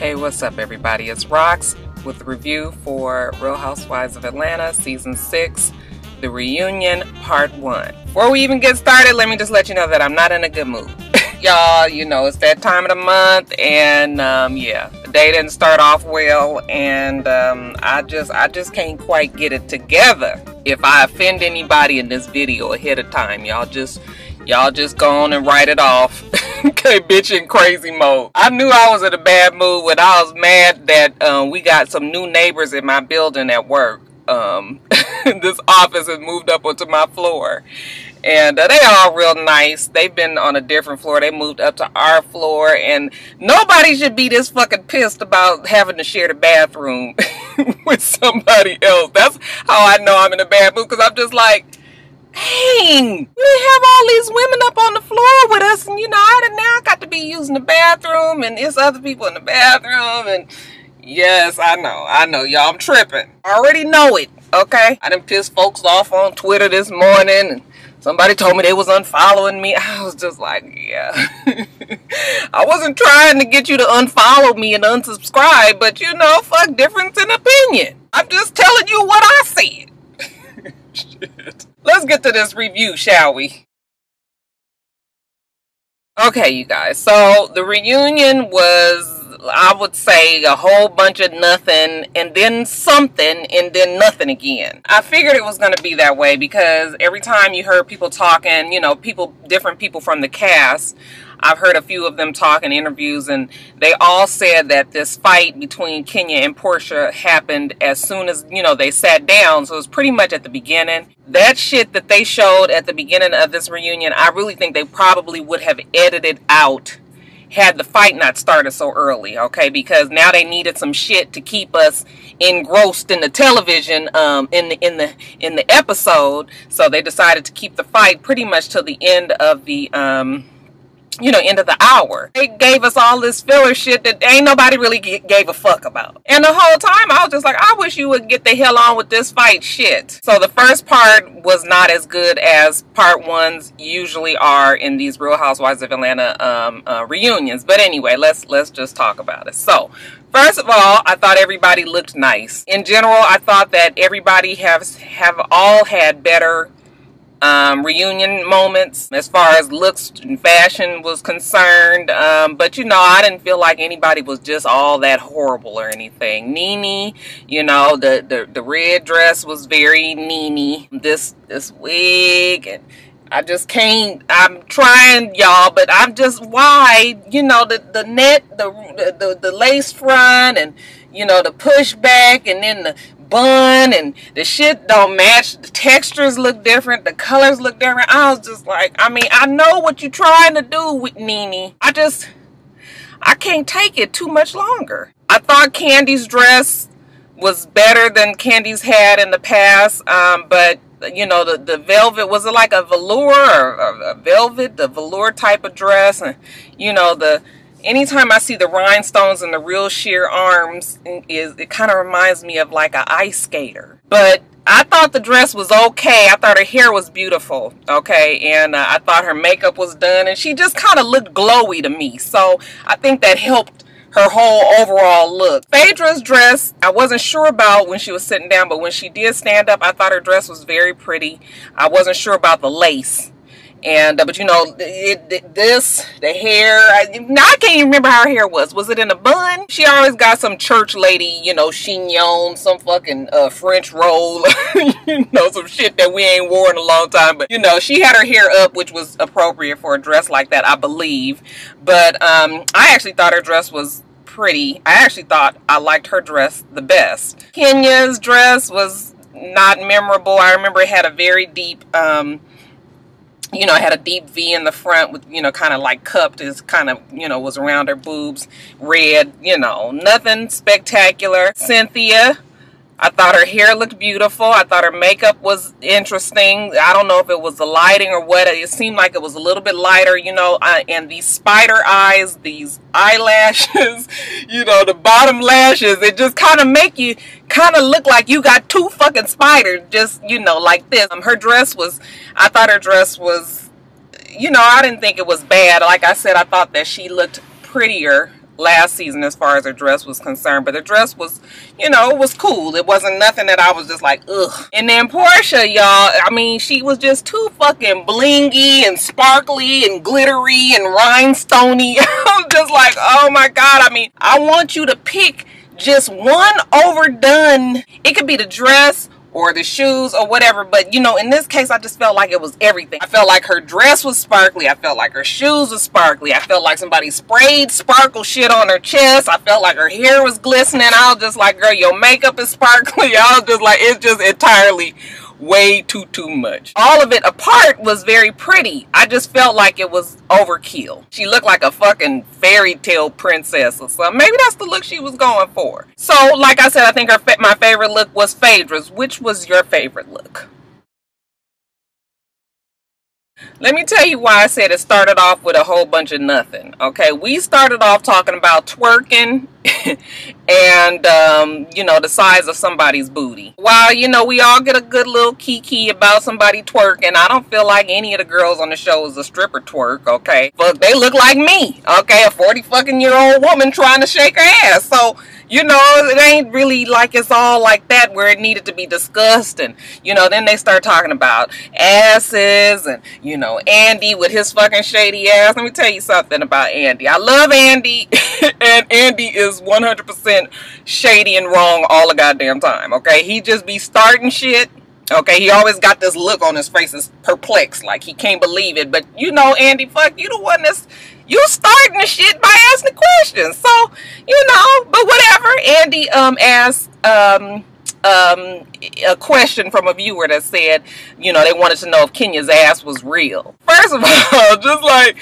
Hey, what's up everybody? It's Rox with the review for Real Housewives of Atlanta Season 6, The Reunion Part 1. Before we even get started, let me just let you know that I'm not in a good mood. Y'all, you know, it's that time of the month and yeah, the day didn't start off well and I just can't quite get it together. If I offend anybody in this video ahead of time, y'all just go on and write it off. Okay, bitch in crazy mode. I knew I was in a bad mood when I was mad that we got some new neighbors in my building at work. This office has moved up onto my floor. And they all real nice. They've been on a different floor. They moved up to our floor. And nobody should be this fucking pissed about having to share the bathroom with somebody else. That's how I know I'm in a bad mood. Because I'm just like, dang, we have all these women up on the floor with us, and you know, I got to be using the bathroom, and there's other people in the bathroom, and yes, I know, y'all, I'm tripping. I already know it, okay? I done pissed folks off on Twitter this morning, and somebody told me they was unfollowing me. I was just like, yeah. I wasn't trying to get you to unfollow me and unsubscribe, but you know, fuck difference in opinion. I'm just telling you what I said. Shit. Let's get to this review, shall we? Okay, you guys. So, the reunion was, I would say, a whole bunch of nothing, and then something, and then nothing again. I figured it was going to be that way because every time you heard people talking, you know, different people from the cast, I've heard a few of them talk in interviews, and they all said that this fight between Kenya and Portia happened as soon as, you know, they sat down. So it was pretty much at the beginning. That shit that they showed at the beginning of this reunion, I really think they probably would have edited out had the fight not started so early, okay? Because now they needed some shit to keep us engrossed in the television in the episode. So they decided to keep the fight pretty much till the end of the you know, end of the hour. They gave us all this filler shit that ain't nobody really gave a fuck about. And the whole time I was just like, I wish you would get the hell on with this fight shit. So the first part was not as good as part ones usually are in these Real Housewives of Atlanta reunions. But anyway, let's just talk about it. So first of all, I thought everybody looked nice. In general, I thought that everybody have all had better reunion moments as far as looks and fashion was concerned, but you know, I didn't feel like anybody was just all that horrible or anything. Nene, you know, the red dress was very Nene. This wig, and I just can't. I'm trying, y'all, but I'm just why, you know, the net, the lace front, and you know, the pushback, and then the bun, and the shit don't match. The textures look different, the colors look different. I was just like, I mean, I know what you're trying to do with Nene. I can't take it too much longer. I thought Candy's dress was better than Candy's had in the past, but you know, the velvet, was it like a velour or a velvet, the velour type of dress? And you know, anytime I see the rhinestones and the real sheer arms, it kind of reminds me of like an ice skater. But I thought the dress was okay. I thought her hair was beautiful, okay? And I thought her makeup was done, and she just kind of looked glowy to me. So I think that helped her whole overall look. Phaedra's dress, I wasn't sure about when she was sitting down, but when she did stand up, I thought her dress was very pretty. I wasn't sure about the lace. And but you know, the hair, I can't even remember how her hair was. Was it in a bun? She always got some church lady, you know, chignon, some fucking French roll, you know, some shit that we ain't worn in a long time. But you know, she had her hair up, which was appropriate for a dress like that, I believe. But I actually thought her dress was pretty. I actually thought I liked her dress the best. Kenya's dress was not memorable. I remember it had a very deep you know, it had a deep V in the front with, you know, kind of like cupped, is kind of, you know, was around her boobs, red, you know, nothing spectacular. Cynthia, I thought her hair looked beautiful. I thought her makeup was interesting. I don't know if it was the lighting or what. It seemed like it was a little bit lighter, you know, and these spider eyes, these eyelashes, you know, the bottom lashes, it just kind of make you kind of look like you got two fucking spiders, just, you know, like this. Her dress was, I thought her dress was, you know, I didn't think it was bad. Like I said, I thought that she looked prettier last season as far as her dress was concerned, but the dress was, you know, it was cool. It wasn't nothing that I was just like, ugh. And then Portia, y'all, I mean, she was just too fucking blingy and sparkly and glittery and rhinestoney. I was just like, oh my God. I mean, I want you to pick just one overdone. It could be the dress or the shoes or whatever, but you know, in this case I just felt like it was everything. I felt like her dress was sparkly, I felt like her shoes was sparkly, I felt like somebody sprayed sparkle shit on her chest, I felt like her hair was glistening. I was just like, girl, your makeup is sparkly. I was just like, it's just entirely way too much. All of it apart was very pretty. I just felt like it was overkill. She looked like a fucking fairy tale princess or something. Maybe that's the look she was going for. So like I said, I think my favorite look was Phaedra's. Which was your favorite look? Let me tell you why I said it started off with a whole bunch of nothing. Okay, we started off talking about twerking and you know, the size of somebody's booty. While, you know, we all get a good little kiki about somebody twerking, I don't feel like any of the girls on the show is a stripper twerk, okay? But they look like me, okay? A 40-fucking-year-old woman trying to shake her ass. So, you know, it ain't really like it's all like that where it needed to be discussed. And, you know, then they start talking about asses and, you know, Andy with his fucking shady ass. Let me tell you something about Andy. I love Andy, and Andy is 100% shady and wrong all the goddamn time, okay? He just be starting shit. Okay, he always got this look on his face, is perplexed, like he can't believe it. But you know, Andy, fuck, you the one that's, you starting the shit by asking the questions. So, you know, but whatever. Andy asked a question from a viewer that said, you know, they wanted to know if Kenya's ass was real. First of all, just like,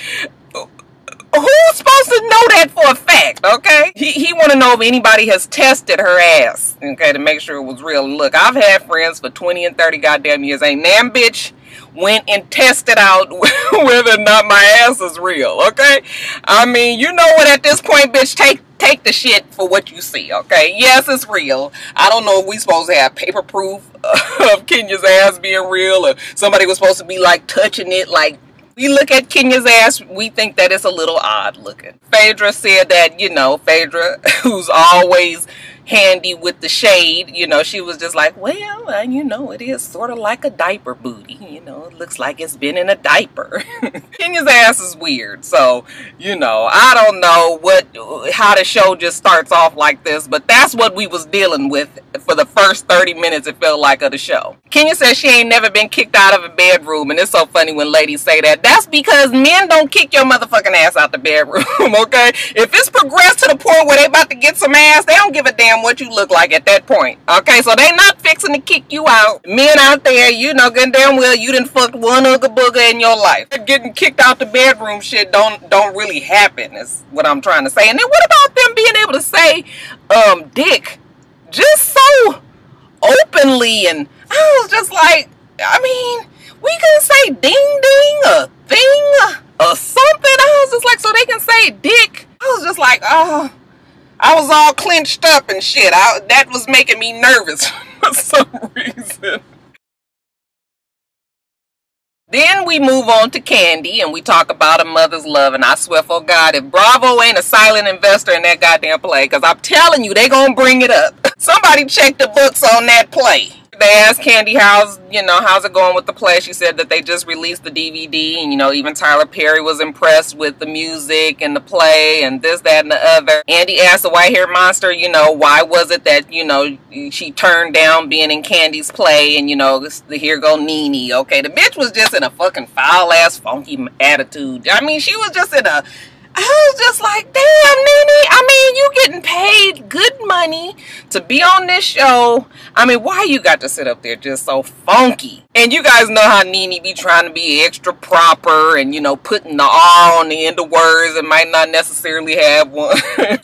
who's supposed to know that for a fact, okay? He want to know if anybody has tested her ass, okay, to make sure it was real. Look, I've had friends for 20 and 30 goddamn years. Ain't damn bitch went and tested out whether or not my ass is real, okay? I mean, you know what, at this point, bitch, take the shit for what you see, okay? Yes, it's real. I don't know if we supposed to have paper proof of Kenya's ass being real, or somebody was supposed to be like touching it. Like, we look at Kenya's ass, we think that it's a little odd looking. Phaedra said that, you know, Phaedra, who's always handy with the shade, you know, she was just like, well, you know, it is sort of like a diaper booty, you know, it looks like it's been in a diaper. Kenya's ass is weird, so, you know, I don't know how the show just starts off like this, but that's what we was dealing with for the first 30 minutes, it felt like, of the show. Kenya says she ain't never been kicked out of a bedroom, and it's so funny when ladies say that. That's because men don't kick your motherfucking ass out the bedroom, okay? If it's progressed to the point where they about to get some ass, they don't give a damn what you look like at that point, okay? So they not fixing to kick you out. Men out there, you know good damn well you done fucked one ugga booger in your life. Getting kicked out the bedroom shit don't really happen, is what I'm trying to say. And then what about them being able to say dick just so openly? And I was just like, I mean, we can say ding ding or thing or something. I was just like, so they can say dick. I was just like, oh, I was all clenched up and shit. That was making me nervous for some reason. Then we move on to Candy, and we talk about a mother's love. And I swear for God, if Bravo ain't a silent investor in that goddamn play, because I'm telling you, they gonna bring it up. Somebody check the books on that play. They asked Candy how's it going with the play. She said that they just released the DVD, and, you know, even Tyler Perry was impressed with the music and the play and this, that, and the other. Andy asked the white-haired monster, you know, why was it that, you know, she turned down being in Candy's play, and, you know, here go Nene. Okay, the bitch was just in a fucking foul-ass, funky attitude. I mean, she was just in a... I was just like, damn, Nene. I mean, you getting paid good money to be on this show. I mean, why you got to sit up there just so funky? And you guys know how Nene be trying to be extra proper and, you know, putting the R on the end of words and might not necessarily have one.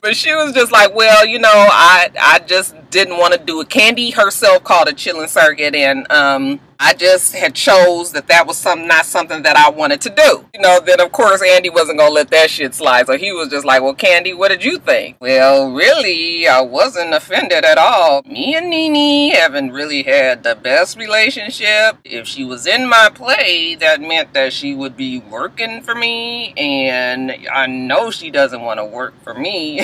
But she was just like, well, you know, I just didn't want to do it. Candy herself called a chilling circuit, and I just had chose that was not something that I wanted to do. You know, then of course Andy wasn't gonna let that shit slide, so he was just like, well, Candy, what did you think? Well, really, I wasn't offended at all. Me and Nene Nene haven't really had the best relationship. If she was in my play, that meant that she would be working for me, and I know she doesn't want to work for me.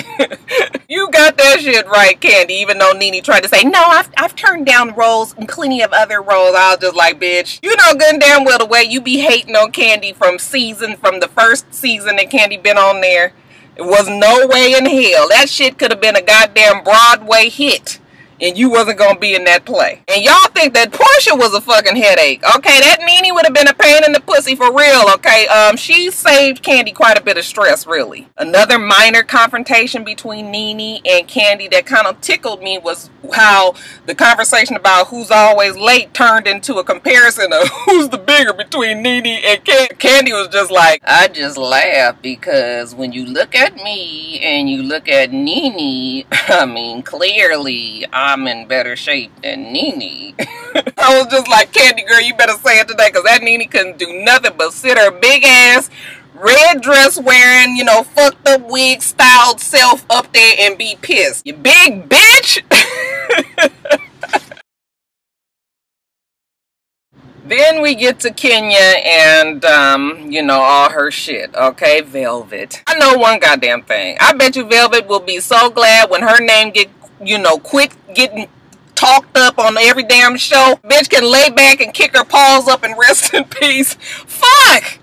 You got that shit right, Candy, even though Nene tried to say, no, I've turned down roles and plenty of other roles. I was just like, bitch, you know good and damn well the way you be hating on Candy from the first season that Candy been on there. It was no way in hell. That shit could have been a goddamn Broadway hit. And you wasn't going to be in that play. And y'all think that Portia was a fucking headache. Okay, that Nene would have been a pain in the pussy for real, okay? She saved Candy quite a bit of stress, really. Another minor confrontation between Nene and Candy that kind of tickled me was how the conversation about who's always late turned into a comparison of who's the bigger between Nene and Candy. Candy was just like, I just laugh because when you look at me and you look at Nene, I mean, clearly, I'm in better shape than Nene. I was just like, Candy girl, you better say it today, because that Nene couldn't do nothing but sit her big ass, red dress wearing, you know, fucked up wig styled self up there and be pissed. You big bitch! Then we get to Kenya and, you know, all her shit, okay? Velvet. I know one goddamn thing. I bet you Velvet will be so glad when her name quit getting talked up on every damn show. Bitch can lay back and kick her paws up and rest in peace. Fuck!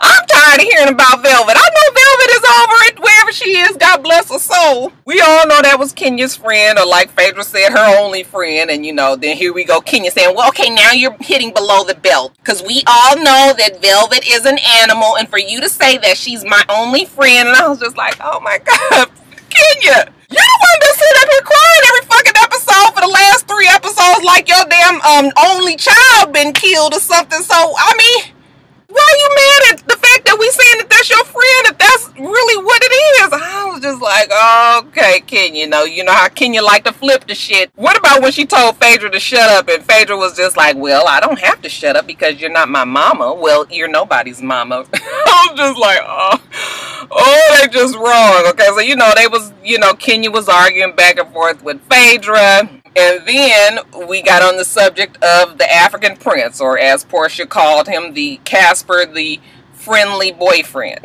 I'm tired of hearing about Velvet. I know Velvet is over it wherever she is. God bless her soul. We all know that was Kenya's friend, or like Phaedra said, her only friend. And, you know, then here we go, Kenya saying, well, okay, now you're hitting below the belt. Because we all know that Velvet is an animal. And for you to say that she's my only friend, and I was just like, oh my God, Kenya, you're the one that sit up here crying every fucking episode for the last 3 episodes like your damn only child been killed or something. So, I mean, why are you mad at the fact that we saying that that's your friend, if that's really what it is? I was just like, okay, Kenya, you know how Kenya like to flip the shit. What about when she told Phaedra to shut up, and Phaedra was just like, well, I don't have to shut up because you're not my mama. Well, you're nobody's mama. I was just like, oh, they just wrong. Okay, so, you know, Kenya was arguing back and forth with Phaedra. And then we got on the subject of the African prince, or as Portia called him, the Casper, the friendly boyfriend.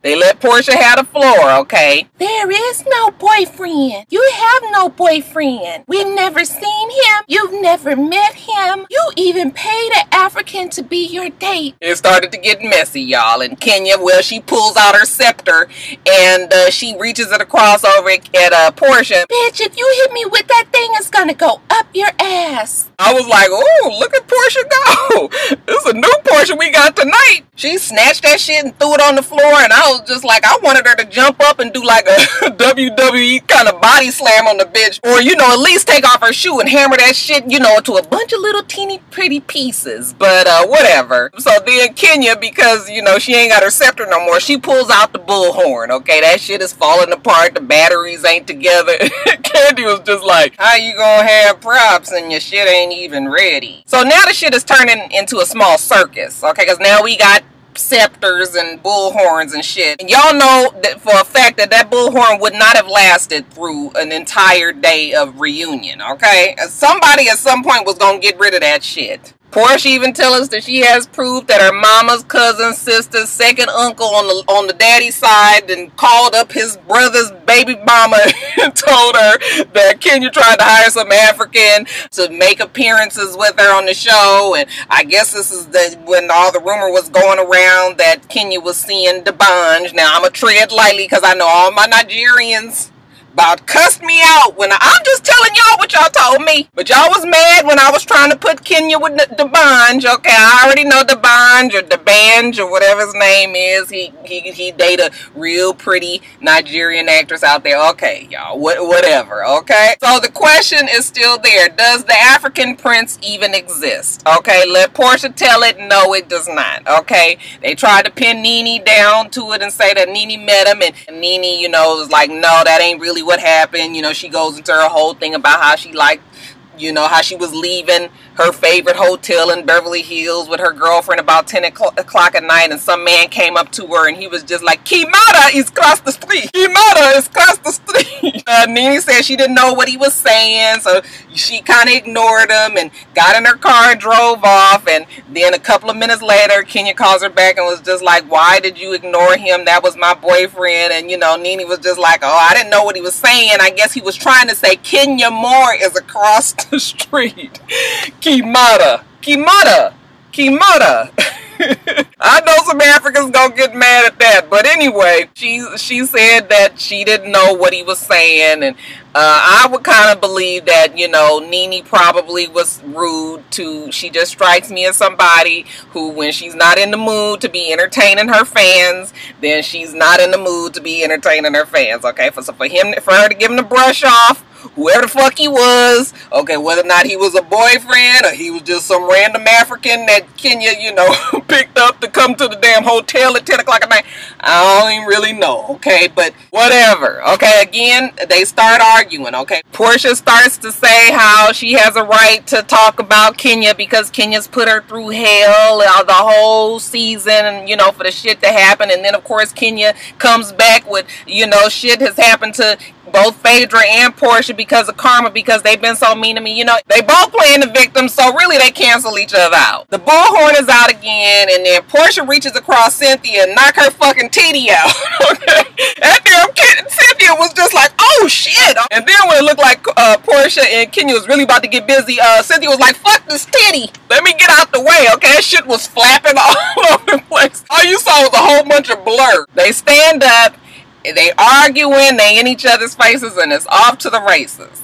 They let Portia have the floor, okay? There is no boyfriend. You have no boyfriend. We've never seen him. You've never met him. You even paid an African to be your date. It started to get messy, y'all. And Kenya, well, she pulls out her scepter and she reaches it across over at Portia. Bitch, if you hit me with that thing, it's gonna go up your ass. I was like, oh, look at Portia go. This is a new Portia we got tonight. She snatched that shit and threw it on the floor, and I was just like, I wanted her to jump up and do like a WWE kind of body slam on the bitch, or, you know, at least take off her shoe and hammer that shit, you know, to a bunch of little teeny pretty pieces, but whatever. So then Kenya, because, you know, she ain't got her scepter no more, she pulls out the bullhorn, okay? That shit is falling apart, the batteries ain't together. Candy was just like, how you gonna have props and your shit ain't even ready? So now the shit is turning into a small circus, okay? Because now we got scepters and bullhorns and shit. And y'all know that for a fact that that bullhorn would not have lasted through an entire day of reunion, okay? Somebody at some point was gonna get rid of that shit. Portia even tell us that she has proof that her mama's cousin, sister's second uncle on the daddy side and called up his brother's baby mama and told her that Kenya tried to hire some African to make appearances with her on the show. And I guess this is when all the rumor was going around that Kenya was seeing D'banj. Now I'm gonna tread lightly because I know all my Nigerians about cussed me out when I'm just telling y'all what y'all told me. But y'all was mad when I was trying to put Kenya with D'banj. Okay, I already know D'banj or D'banj or whatever his name is. He date a real pretty Nigerian actress out there. Okay, y'all, whatever, okay? So the question is still there. Does the African prince even exist? Okay, let Portia tell it. No, it does not, okay? They tried to pin Nene down to it and say that Nene met him, and Nene, you know, was like, no, that ain't really what happened. You know, she goes into her whole thing about how she liked You know, how she was leaving her favorite hotel in Beverly Hills with her girlfriend about 10 o'clock at night, and some man came up to her and he was just like, Kimara is across the street. Kimara is across the street. Nene said she didn't know what he was saying, so she kind of ignored him and got in her car and drove off. And then a couple of minutes later, Kenya calls her back and was just like, why did you ignore him? That was my boyfriend. And, you know, Nene was just like, oh, I didn't know what he was saying. I guess he was trying to say Kenya Moore is across the street. Kimara. Kimara. Kimara. I know some Africans gonna get mad at that, but anyway, she said that she didn't know what he was saying, and I would kind of believe that, you know, Nene probably was rude to. She just strikes me as somebody who, when she's not in the mood to be entertaining her fans, then she's not in the mood to be entertaining her fans. Okay, for her to give him the brush off, whoever the fuck he was, okay, whether or not he was a boyfriend or he was just some random African that Kenya, you know, picked up to come to the damn hotel at 10 o'clock at night, I don't even really know, okay, but whatever. Okay, again, they start arguing. Okay, Portia starts to say how she has a right to talk about Kenya because Kenya's put her through hell the whole season, you know, for the shit that happened. And then of course Kenya comes back with, you know, shit has happened to both Phaedra and Portia because of karma, because they've been so mean to me. You know, they both playing the victim, so really they cancel each other out. The bullhorn is out again, and then Portia reaches across Cynthia and knock her fucking titty out. Okay, that damn kid, Cynthia was just like, oh shit. And then when it looked like Portia and Kenya was really about to get busy, Cynthia was like, fuck this titty, let me get out the way. Okay, that shit was flapping all over the place. All you saw was a whole bunch of blur. They stand up, they arguing, they in each other's faces, and it's off to the races.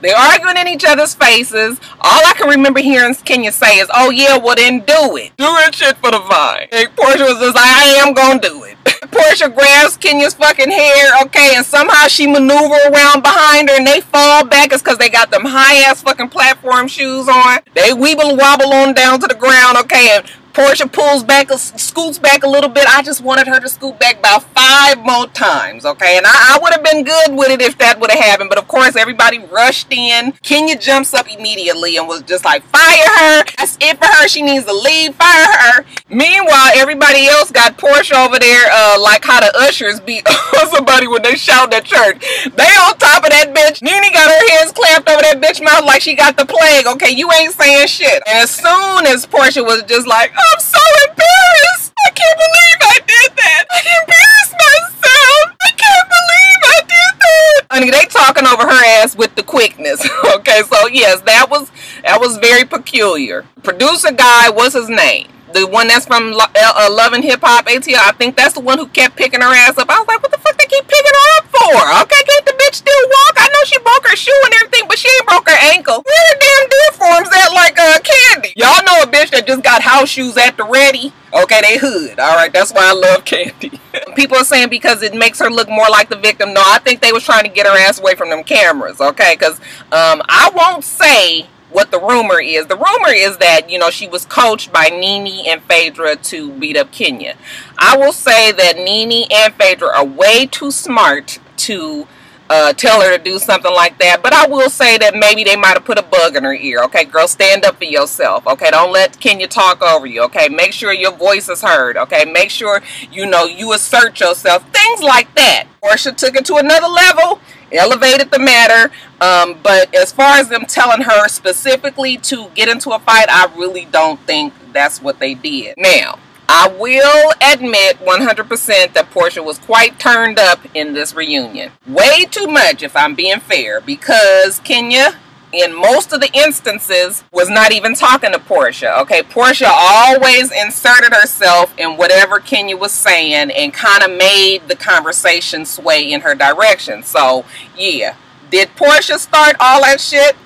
They're arguing in each other's faces. All I can remember hearing Kenya say is, oh yeah, well then do it. Do it shit for the vine. And Portia was just like, I am gonna do it. Portia grabs Kenya's fucking hair, okay, and somehow she maneuver around behind her and they fall back. It's because they got them high-ass fucking platform shoes on. They weeble wobble on down to the ground, okay, and Portia pulls back, scoots back a little bit. I just wanted her to scoot back about 5 more times, okay? And I would have been good with it if that would have happened. But of course, everybody rushed in. Kenya jumps up immediately and was just like, fire her. That's it for her. She needs to leave. Fire her. Meanwhile, everybody else got Portia over there like how the ushers beat somebody when they shout at church. They on top of that bitch. Nene got her hands clamped over that bitch mouth like she got the plague, okay? You ain't saying shit. And as soon as Portia was just like, I'm so embarrassed. I can't believe I did that. I embarrassed myself. I can't believe I did that. Honey, they talking over her ass with the quickness. Okay, so yes, that was very peculiar. Producer guy, what's his name? The one that's from Love and Hip Hop ATL. I think that's the one who kept picking her ass up. I was like, what the fuck they keep picking her up for? Okay, can't the bitch still walk? I know she broke her shoe and everything, but she ain't broke her ankle. Where the damn deer forms at like Candy? Y'all know a bitch that just got house shoes at the ready. Okay, they hood. Alright, that's why I love Candy. People are saying because it makes her look more like the victim. No, I think they was trying to get her ass away from them cameras, okay? Because I won't say what the rumor is. The rumor is that, you know, she was coached by Nene and Phaedra to beat up Kenya. I will say that Nene and Phaedra are way too smart to tell her to do something like that. But I will say that maybe they might have put a bug in her ear. Okay, girl, stand up for yourself. Okay, don't let Kenya talk over you. Okay, make sure your voice is heard. Okay, make sure, you know, you assert yourself. Things like that. Portia took it to another level, elevated the matter. But as far as them telling her specifically to get into a fight, I really don't think that's what they did. Now, I will admit 100% that Portia was quite turned up in this reunion. Way too much, if I'm being fair, because Kenya, in most of the instances, was not even talking to Portia. Okay, Portia always inserted herself in whatever Kenya was saying and kind of made the conversation sway in her direction. So, yeah. Did Portia start all that shit?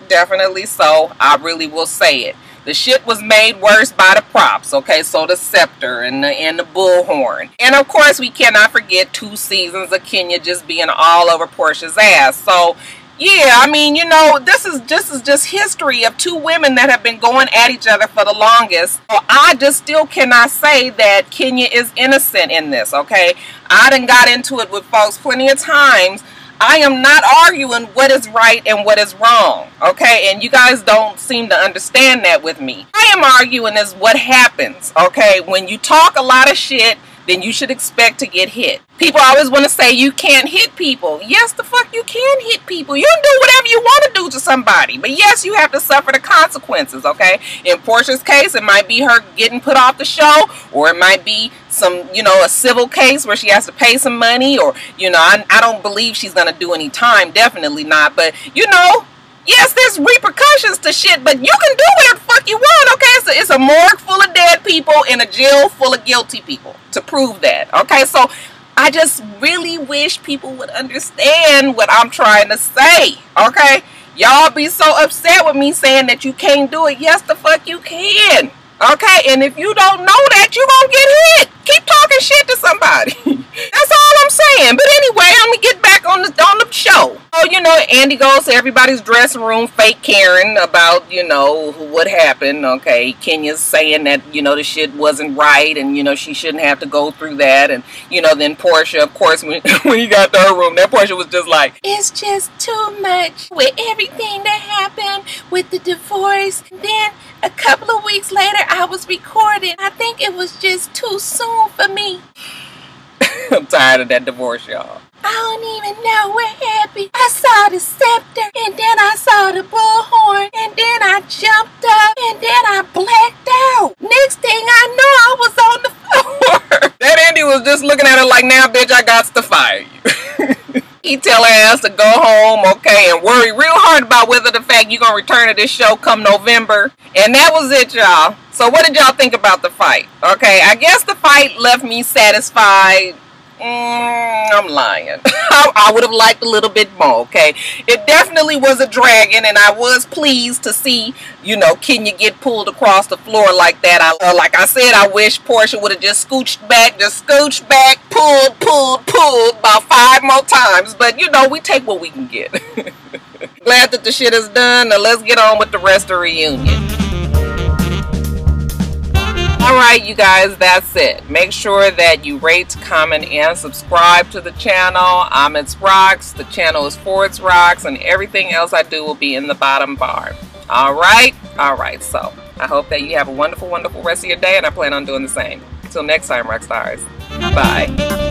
Definitely so. I really will say it. The shit was made worse by the props, okay? So the scepter and the bullhorn. And of course, we cannot forget 2 seasons of Kenya just being all over Portia's ass. So, yeah, I mean, you know, this is just history of 2 women that have been going at each other for the longest. So I just still cannot say that Kenya is innocent in this, okay? I done got into it with folks plenty of times I am not arguing what is right and what is wrong, okay? And you guys don't seem to understand that with me. I am arguing is what happens, okay? When you talk a lot of shit, then you should expect to get hit. People always want to say you can't hit people. Yes, the fuck you can hit people. You can do whatever you want to do to somebody. But yes, you have to suffer the consequences, okay? In Portia's case, it might be her getting put off the show, or it might be some, you know, a civil case where she has to pay some money, or, you know, I don't believe she's going to do any time. Definitely not. But, you know, yes, there's repercussions to shit, but you can do whatever the fuck you want, okay? It's a morgue full of dead people and a jail full of guilty people to prove that, okay? So I just really wish people would understand what I'm trying to say, okay? Y'all be so upset with me saying that you can't do it. Yes, the fuck you can, okay? And if you don't know that, you gonna get hit. Keep talking shit to somebody. That's all I'm saying. But anyway, let me get back on the show. So, you know, Andy goes to everybody's dressing room, fake Karen about, you know, what happened. Okay, Kenya's saying that, you know, the shit wasn't right, and, you know, she shouldn't have to go through that. And, you know, then Portia, of course, when he got to her room, that Portia was just like, it's just too much with everything that happened with the divorce. Then a couple of weeks later, I was recording. I think it was just too soon for me. I'm tired of that divorce, y'all. I don't even know what happened. I saw the scepter, and then I saw the bullhorn, and then I jumped up, and then I blacked out. Next thing I knew, I was on the floor. That Andy was just looking at her like, now, bitch, I got to fire you. He tell her ass to go home, okay, and worry real hard about whether the fact you're going to return to this show come November. And that was it, y'all. So what did y'all think about the fight? Okay, I guess the fight left me satisfied. I'm lying. I would have liked a little bit more, okay? It definitely was a dragon, and I was pleased to see, you know, Kenya get pulled across the floor like that. Like I said, I wish Portia would have just scooched back, pulled about 5 more times. But, you know, we take what we can get. Glad that the shit is done. Now let's get on with the rest of the reunion. Alright, you guys, that's it. Make sure that you rate, comment, and subscribe to the channel. I'm itsrox. The channel is for itsrox, and everything else I do will be in the bottom bar. Alright? Alright, so I hope that you have a wonderful, wonderful rest of your day, and I plan on doing the same. Until next time, rock stars. Bye.